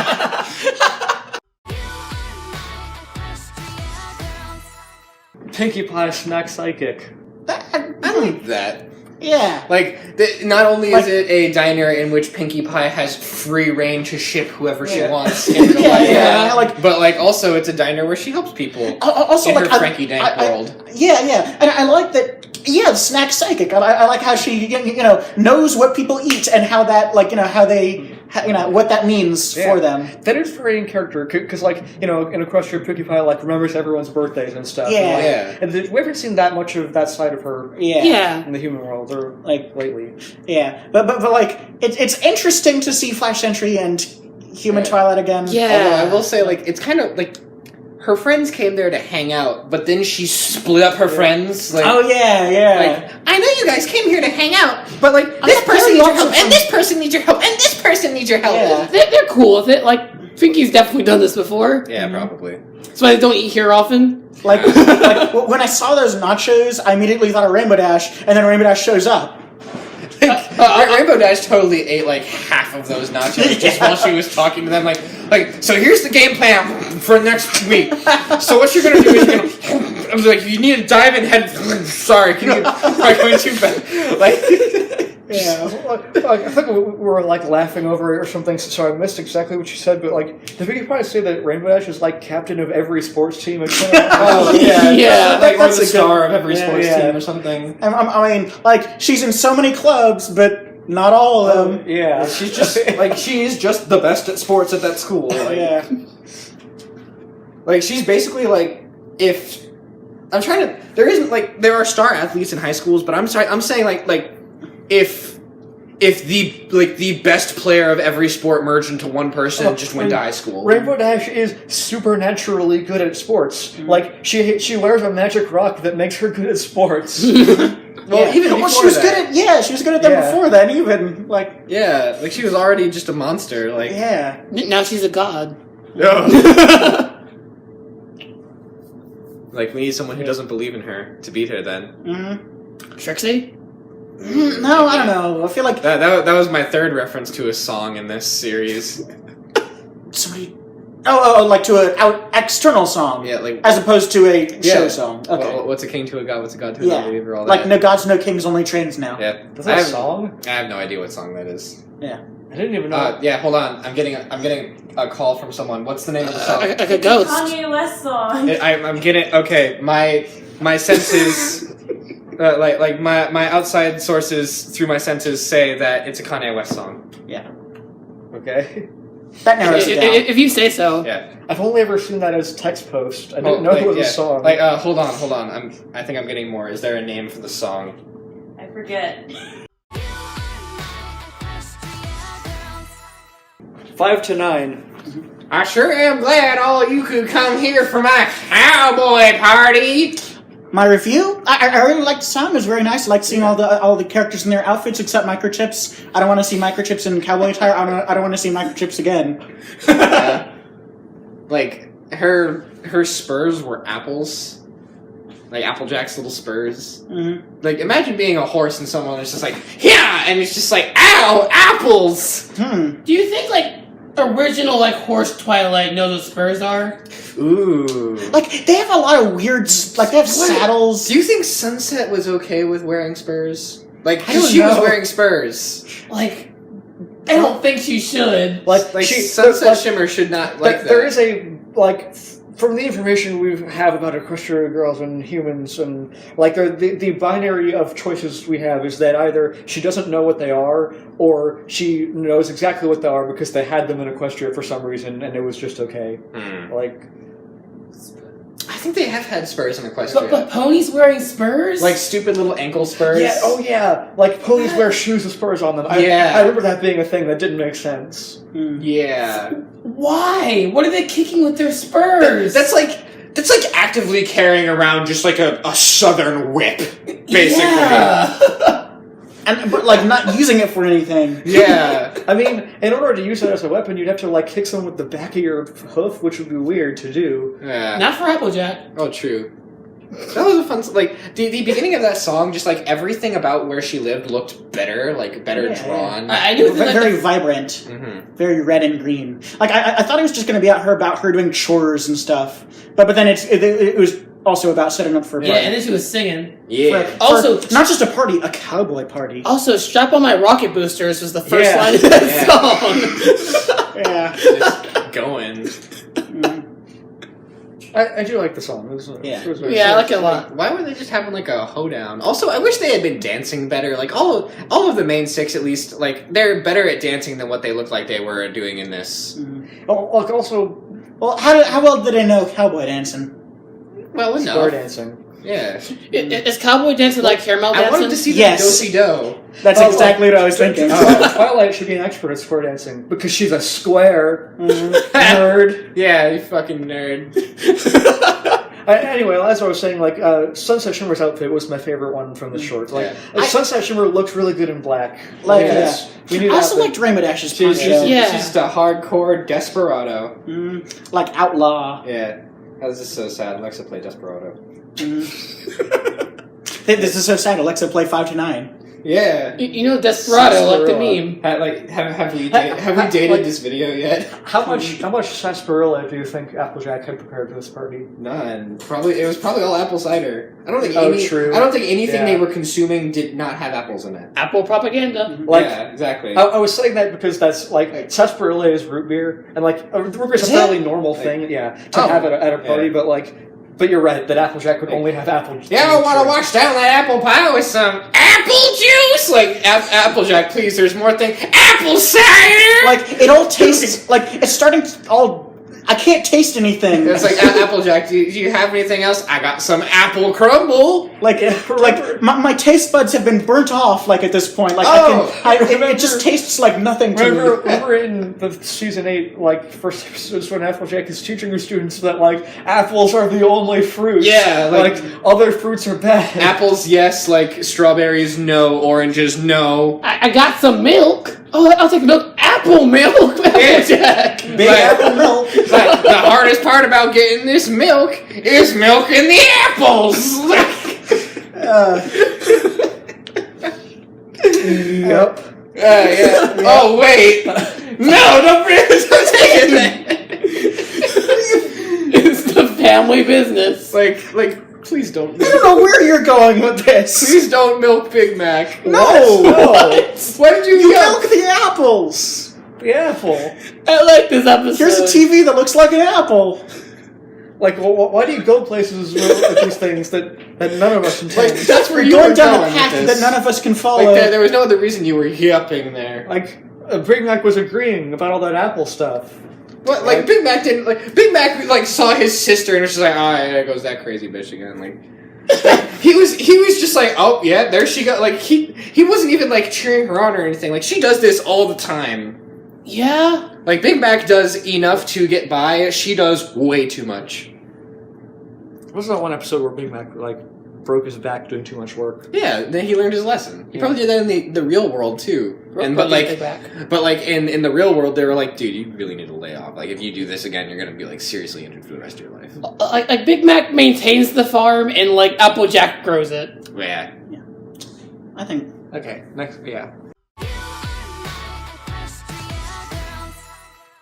Pinkie Pie Snack Psychic. I like that. Yeah. Like, not only is it a diner in which Pinkie Pie has free reign to ship whoever she wants in real life, but like also it's a diner where she helps people Also, in like, her Frankie Dank world. Yeah, and I like that. Yeah, Snack Psychic. I like how she knows what people eat and how that how they what that means for them. That is very in character because in Equestria, Pinkie Pie remembers everyone's birthdays and stuff. Yeah. And we haven't seen that much of that side of her. Yeah. In the human world or lately. Yeah, but it's interesting to see Flash Sentry and Human Twilight again. Yeah. Although I will say it's kind of like her friends came there to hang out, but then she split up her friends. Oh yeah. I know you guys came here to hang out, but this person needs your help, and this person needs your help, and this person needs your help. Yeah. They're cool with it. Like, Pinkie's definitely done this before. Yeah, probably. That's why they don't eat here often. Like when I saw those nachos, I immediately thought of Rainbow Dash, and then Rainbow Dash shows up. Rainbow Dash totally ate half of those nachos just while she was talking to them. Like, so here's the game plan for next week. So what you're gonna do is I was like, you need to dive in head. Sorry, can you? I'm going too bad. Yeah, I think we were laughing over it or something, so I missed exactly what you said. But did we probably say that Rainbow Dash is captain of every sports team? Oh Yeah. That's the star of every sports team or something. I mean, she's in so many clubs, but not all of them. Yeah, She's just she is just the best at sports at that school. Yeah. She's basically if I'm trying to, there isn't there are star athletes in high schools, but I'm saying if if the best player of every sport merged into one person just went to high school. Rainbow Dash is supernaturally good at sports. Like she wears a magic rock that makes her good at sports. Well, even before she was that. good at she was good at that before then. Even like like she was already just a monster. Like Now she's a god. Like we need someone who doesn't believe in her to beat her. Then Trixie. No, I don't know. I feel like that was my third reference to a song in this series. somebody. Like to an external song. Yeah, like as opposed to a show song. Okay. Well, what's a king to a god? What's a god to a non-believer? All that. Like no gods, no kings, only trains now. Yeah, That's that a song? I have no idea what song that is. Yeah. I didn't even know. Yeah, hold on. I'm getting a call from someone. What's the name of the song? Like a ghost. Kanye West song. I'm getting okay. My senses, like my outside sources through my senses say that it's a Kanye West song. Yeah. Okay. That narrows it down. If you say so. Yeah. I've only ever seen that as text post. I didn't know it was a song. Like, hold on. I think I'm getting more. Is there a name for the song? I forget. 5 to 9. I sure am glad all you could come here for my cowboy party. My review? I really liked the song. It was very nice. I liked seeing all the characters in their outfits except Microchips. I don't want to see Microchips in cowboy attire. I don't want to see Microchips again. Like her spurs were apples, like Applejack's little spurs. Mm-hmm. Like imagine being a horse and someone is just like and it's just like ow apples. Do you think like original like horse Twilight knows what spurs are? Ooh. Like they have a lot of weird. Like they have saddles. Do you think Sunset was okay with wearing spurs? Like I don't she was know. wearing spurs. Like, I don't think she should. Like Sunset like, Shimmer should not like that. There is a from the information we have about equestrian girls and humans, and like the binary of choices we have is that either she doesn't know what they are, or she knows exactly what they are because they had them in Equestria for some reason, and it was just okay. Like, I think they have had spurs in Equestria. But ponies wearing spurs? Like stupid little ankle spurs. yeah, oh yeah, like ponies wear shoes with spurs on them. I remember that being a thing that didn't make sense. Yeah. Why? What are they kicking with their spurs? That's like actively carrying around just like a southern whip, basically. Yeah. But like not using it for anything. Yeah. I mean, in order to use it as a weapon, you'd have to like kick someone with the back of your hoof, which would be weird to do. Yeah. Not for Applejack. Oh, true. That was a fun. Like the beginning of that song, just like everything about where she lived looked better, like better drawn. I do think Very vibrant, very red and green. Like I thought it was just going to be about her doing chores and stuff, but then it was also about setting up for a party. Yeah, and then she was singing. Yeah. Also, not just a party, a cowboy party. Also, "Strap on my rocket boosters" was the first line of that song. Yeah. Just going. I do like the song. It was very I like it a lot. Why were they just having like a hoedown? Also, I wish they had been dancing better. Like all of the main six, at least, like they're better at dancing than what they looked like they were doing in this. Also, Well, how well did they know cowboy dancing? Well, square enough. dancing. Yeah. Is cowboy dancing like caramel dancing? I wanted to see the Yes. do-si-do. That's exactly what I was thinking. Twilight should be an expert at square dancing because she's a square nerd. Yeah, you fucking nerd. Anyway, as I was saying, like Sunset Shimmer's outfit was my favorite one from the short. Like Sunset Shimmer looked really good in black. Like, we knew I also that, liked Rainbow Dash's She's poncho. just a hardcore desperado. Like outlaw. Yeah. That was just so sad. Alexa played Desperado. This is so sad. Alexa play 5 to 9. Yeah. You know, Desperado, like the meme. Have we dated this video yet? How much sarsaparilla do you think Applejack had prepared for this party? None. It was probably all apple cider. I don't think true. I don't think anything they were consuming did not have apples in it. Apple propaganda. Yeah, exactly. I was saying that because that's like sarsaparilla is root beer, and like root beer is a fairly normal thing, to have at a party. But you're right that Applejack would only have apple juice. You ever want to wash down that apple pie with some apple juice? Like, Applejack, please, there's more thing. Apple cider! Like, it all tastes like it's starting to all I can't taste anything. It's like, Applejack, do you have anything else? I got some apple crumble. Like my taste buds have been burnt off. Like at this point, like it just tastes like nothing to me. Remember in the season 8, like first episodes when Applejack is teaching her students that like apples are the only fruits. Yeah, like other fruits are bad. Apples, yes. Like strawberries, no. Oranges, no. I got some milk. Oh, I'll take milk. Apple milk, Applejack. Big apple milk. Like, the hardest part about getting this milk is milking the apples. Yep. Yeah. Oh wait. No, don't take it there. It's the family business. Like, please don't. I don't know where you're going with this. Please don't milk Big Mac. No. Why did you milk the apples? The apple. I like this episode. Here's a TV that looks like an apple. Like, why do you go places with these things that none of us can Like, take? that's where You're you going were down going a path with that this. none of us can follow. Like, there was no other reason you were yupping there. Like, Big Mac was agreeing about all that apple stuff. What? Like, Big Mac didn't. Like, Big Mac like saw his sister and was just like, oh, yeah, there goes that crazy bitch again. Like, he was just like, oh yeah, there she go. Like he wasn't even like cheering her on or anything. Like she does this all the time. Yeah. Like Big Mac does enough to get by. She does way too much. Wasn't that one episode where Big Mac like broke his back doing too much work? Yeah, then he learned his lesson. He probably did that in the real world too. But in the real world, they were like, dude, you really need to lay off. Like if you do this again, you're gonna be like seriously injured for the rest of your life. Like Big Mac maintains the farm and like Applejack grows it. Yeah. I think. Okay, next, yeah.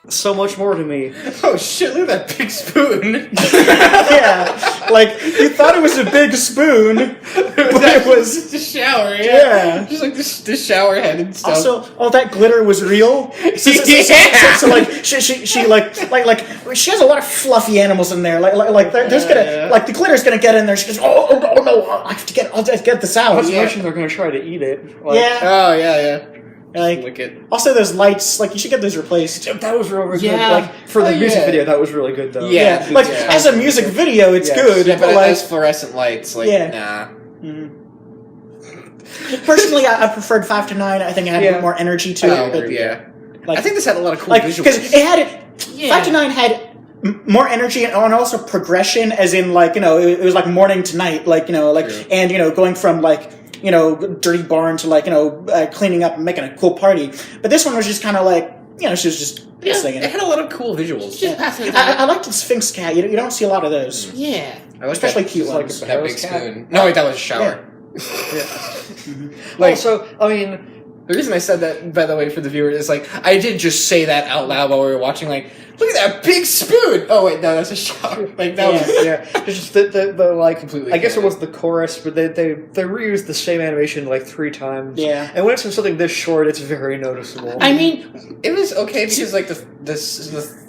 So much more to me. Oh shit! Look at that big spoon. Yeah, like you thought it was a big spoon, but it was just a shower. Yeah. Just like this shower head and stuff. also all that glitter was real. So like she like she has a lot of fluffy animals in there. Like there's gonna like the glitter's gonna get in there. She goes, oh no, I'll just get this out. Not to mention they're gonna try to eat it. Like, Yeah. Oh yeah. Like, Lick it. also, those lights, like, you should get those replaced. that was really good. Yeah. Like for the music yeah. video, that was really good though. Yeah. Like, as a music video, it's good. Yeah, but like, as fluorescent lights, like, Yeah. nah. Personally, I preferred 5 to 9. I think it had a bit more energy to it. But, yeah. like, I think this had a lot of cool like, visuals. because it had 5 to 9 had more energy and also progression, as in, like, you know, it was like morning to night, like, you know, like, True. and, you know, going from, like, you know, dirty barn to, like, you know, cleaning up and making a cool party. But this one was just kind of like, you know, she was just singing It it. had a lot of cool visuals. Just passing time. I liked the Sphinx cat. You don't see a lot of those. Yeah. I like Especially that, cute like ones. a that big Paris cat. spoon. No, wait, that was a shower. Like, also, I mean, The reason I said that, by the way, for the viewer, is like, I did just say that out loud while we were watching, like, look at that big spoon! Oh, wait, no, that's a shower. Like, that was... yeah, it's just the like. Completely I guess it canon. was the chorus, but they reused the same animation like 3 times. Yeah. And when it's in something this short, it's very noticeable. I mean, It was okay because, like, the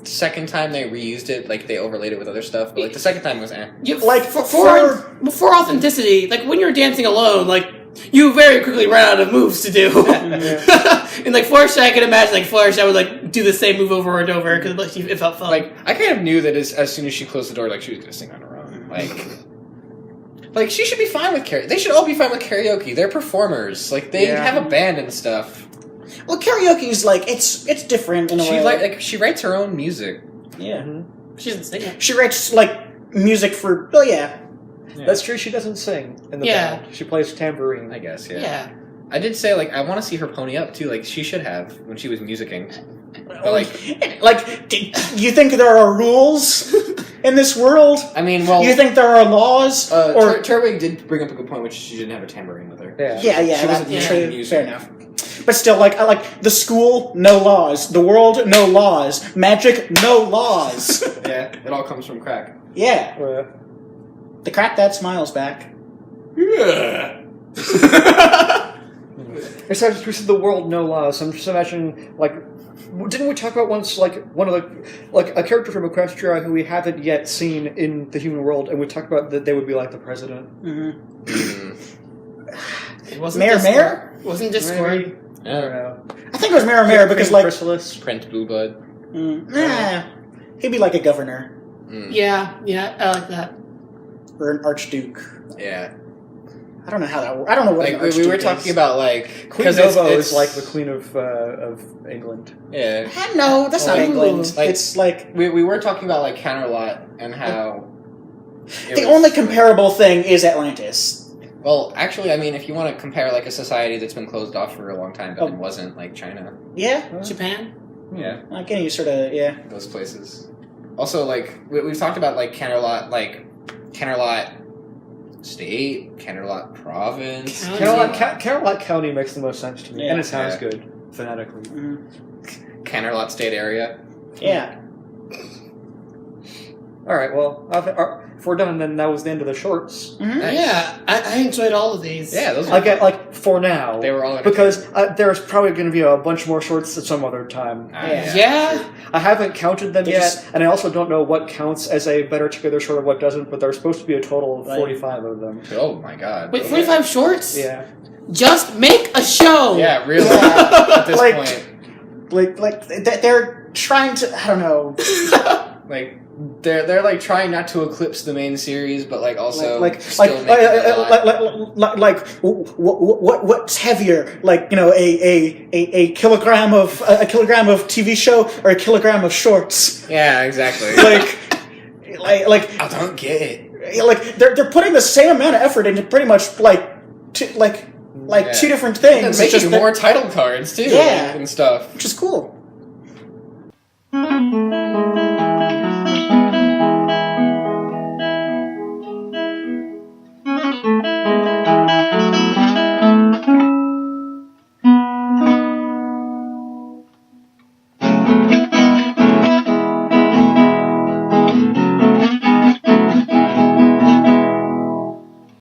second time they reused it, like, they overlaid it with other stuff, but, like, the second time was eh. Like, for authenticity, like when you're dancing alone, like you very quickly run out of moves to do. And like Fluttershy, I can imagine like Fluttershy would like do the same move over and over because like, it felt fun. Like, I kind of knew that as soon as she closed the door, like, she was gonna sing on her own. Like, she should be fine with karaoke. They should all be fine with karaoke. They're performers. Like, they have a band and stuff. well, karaoke is like it's different in a way. She writes her own music. Yeah. she doesn't sing it. She writes like music for. Oh yeah. That's true. She doesn't sing in the Yeah. band. She plays tambourine. I guess, yeah. Yeah. I did say, like, I want to see her pony up, too. Like, she should have when she was musicking. But, Like, do you think there are rules in this world? I mean, well... You think there are laws? Or Turwig did bring up a good point, which she didn't have a tambourine with her. Yeah. yeah, She wasn't that's trained true. in music. Fair enough. But still, like, I like the school, no laws. The world, no laws. Magic, no laws. Yeah, it all comes from crack. Yeah. Yeah. The crack that smiles back. Yeah. It's like we said the world no laws. I'm just imagining like, didn't we talk about once like one of the like a character from Equestria who we haven't yet seen in the human world, and we talked about that they would be like the president. It wasn't Mayor Discord. Mayor? Wasn't Discord. I don't Yeah. know. I think it was Mayor because like Chrysalis. Print Blue Blood. nah. He'd be like a governor Yeah, I like that. or an archduke. Yeah. I don't know how that works. I don't know what an Like archduke we were talking about, like Queen Novo is like the Queen of England. Yeah. No, that's not Ooh. England. Like- It's like We were talking about like Counterlot and how the only comparable thing is Atlantis. Well, actually, I mean, if you want to compare like a society that's been closed off for a long time, but then wasn't like China. Yeah, Japan. Yeah. like any sort of Those places. Also, like we've talked about, like Canterlot State, Canterlot Province. County. Camelot County makes the most sense to me, Yeah. and it sounds Yeah. good phonetically. Canterlot State area. Yeah. All right, well, if we're done, then that was the end of the shorts. Nice. Yeah, I enjoyed all of these. Yeah, those. I get like for now. They were all because there's probably going to be a bunch more shorts at some other time. Yeah. I haven't counted them They yet, just- and I also don't know what counts as a better together short and what doesn't. But there's supposed to be a total of Right. 45 of them. Oh my god. Wait, 45 shorts? Yeah, Just make a show. Yeah, really. Yeah. At this Like- point, they're trying to. I don't know. like they're like trying not to eclipse the main series, but like also still what's heavier? Like a kilogram of TV show or a kilogram of shorts? Yeah, exactly. like I don't get it. like they're putting the same amount of effort into pretty much two different things. And It's making just that- more title cards too, Yeah. and stuff. which is cool.